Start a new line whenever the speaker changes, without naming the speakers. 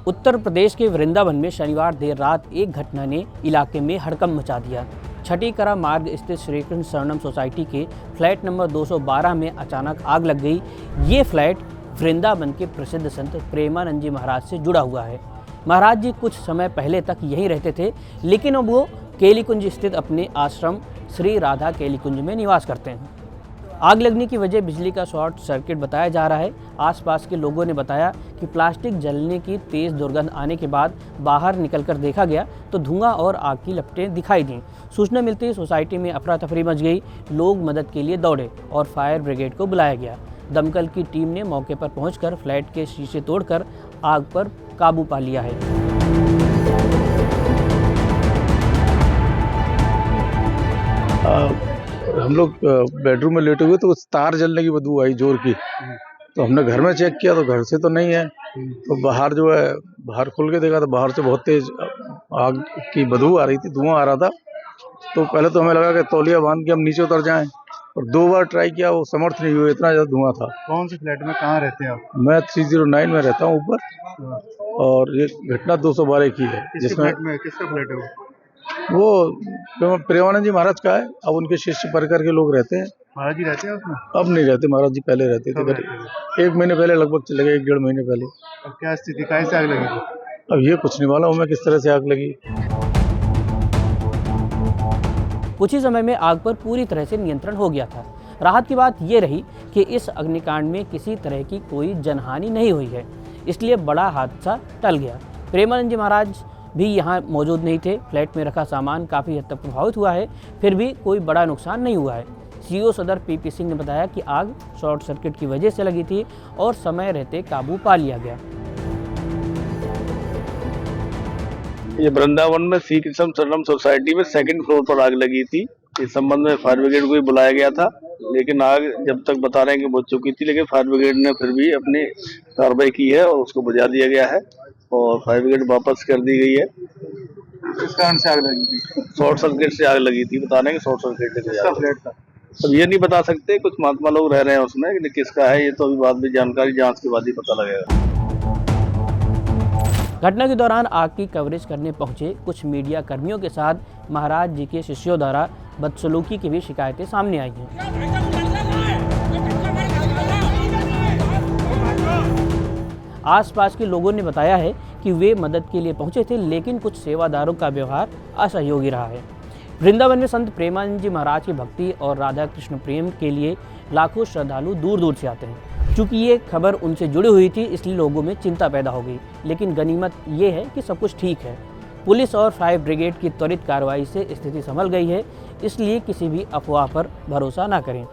उत्तर प्रदेश के वृंदावन में शनिवार देर रात एक घटना ने इलाके में हड़कंप मचा दिया। छठीकरा मार्ग स्थित श्रीकृष्ण शरणम सोसाइटी के फ्लैट नंबर 212 में अचानक आग लग गई। ये फ्लैट वृंदावन के प्रसिद्ध संत प्रेमानंद जी महाराज से जुड़ा हुआ है। महाराज जी कुछ समय पहले तक यहीं रहते थे, लेकिन अब वो केलीकुंज स्थित अपने आश्रम श्री राधा केलीकुंज में निवास करते हैं। आग लगने की वजह बिजली का शॉर्ट सर्किट बताया जा रहा है। आसपास के लोगों ने बताया कि प्लास्टिक जलने की तेज़ दुर्गंध आने के बाद बाहर निकलकर देखा गया तो धुआं और आग की लपटें दिखाई दी। सूचना मिलते ही सोसाइटी में अफरा तफरी मच गई। लोग मदद के लिए दौड़े और फायर ब्रिगेड को बुलाया गया। दमकल की टीम ने मौके पर पहुंचकर फ्लैट के शीशे तोड़कर आग पर काबू पा लिया है।
हम लोग बेडरूम में लेटे हुए तो तार जलने की बदबू आई जोर की। तो हमने घर में चेक किया तो घर से तो नहीं है। तो बाहर जो है बाहर खोल के देखा तो बाहर से बहुत तेज आग की बदबू आ रही थी, धुआं आ रहा था। तो पहले तो हमें लगा कि तौलिया बांध के हम नीचे उतर जाएं, और 2 बार ट्राई किया, वो समर्थ नहीं हुए, इतना ज़्यादा धुआं था।
कौन से फ्लैट में कहाँ रहते हैं आप?
मैं 309 में रहता हूँ ऊपर, और ये घटना 212 की है। जिसमें
किसका फ्लैट है
वो प्रेमानंद जी महाराज का है। अब उनके शिष्य परिकर के लोग रहते हैं।
महाराज जी रहते हैं उसमें?
अब नहीं रहते, महाराज जी पहले रहते थे। 1 महीने पहले लगभग चले गए, 1 डेढ़ महीने पहले।
अब क्या स्थिति, कैसे आग लगी थी?
अब ये कुछ नहीं मालूम हमें किस तरह से आग लगी।
कुछ ही समय में आग पर पूरी तरह से नियंत्रण हो गया था। राहत की बात ये रही कि इस अग्निकांड में किसी तरह की कोई जनहानि नहीं हुई है, इसलिए बड़ा हादसा टल गया। प्रेमानंद जी महाराज भी यहाँ मौजूद नहीं थे। फ्लैट में रखा सामान काफ़ी हद तक प्रभावित हुआ है, फिर भी कोई बड़ा नुकसान नहीं हुआ है। सीईओ सदर पीपी सिंह ने बताया कि आग शॉर्ट सर्किट की वजह से लगी थी और समय रहते काबू पा लिया गया।
ये वृंदावन में श्री कृष्ण शरणम सोसाइटी में 2nd फ्लोर पर आग लगी थी। इस संबंध में फायर ब्रिगेड को भी बुलाया गया था, लेकिन आग जब तक बता रहे हैं कि बुझ चुकी थी, लेकिन फायर ब्रिगेड ने फिर भी अपनी कार्रवाई की है और उसको बुझा दिया गया है और फायर ब्रिगेड वापस कर दी गई है।
किस कारण से आग लगी थी?
शॉर्ट सर्किट से आग लगी थी, बता रहे हैं कि शॉर्ट सर्किट से आग
फ्लैट था।
अब ये नहीं बता सकते, कुछ महात्मा लोग रह रहे हैं उसमें, कि किसका है ये तो अभी बाद में जानकारी जांच के बाद ही पता लगेगा।
घटना के दौरान आग की कवरेज करने पहुंचे कुछ मीडिया कर्मियों के साथ महाराज जी के शिष्यों द्वारा बदसलूकी की भी शिकायतें सामने आई हैं। आसपास के लोगों ने बताया है कि वे मदद के लिए पहुंचे थे, लेकिन कुछ सेवादारों का व्यवहार असहयोगी रहा है। वृंदावन में संत प्रेमानंद जी महाराज की भक्ति और राधा कृष्ण प्रेम के लिए लाखों श्रद्धालु दूर दूर से आते हैं। चूँकि ये खबर उनसे जुड़ी हुई थी, इसलिए लोगों में चिंता पैदा हो गई, लेकिन गनीमत ये है कि सब कुछ ठीक है। पुलिस और फायर ब्रिगेड की त्वरित कार्रवाई से स्थिति संभल गई है, इसलिए किसी भी अफवाह पर भरोसा ना करें।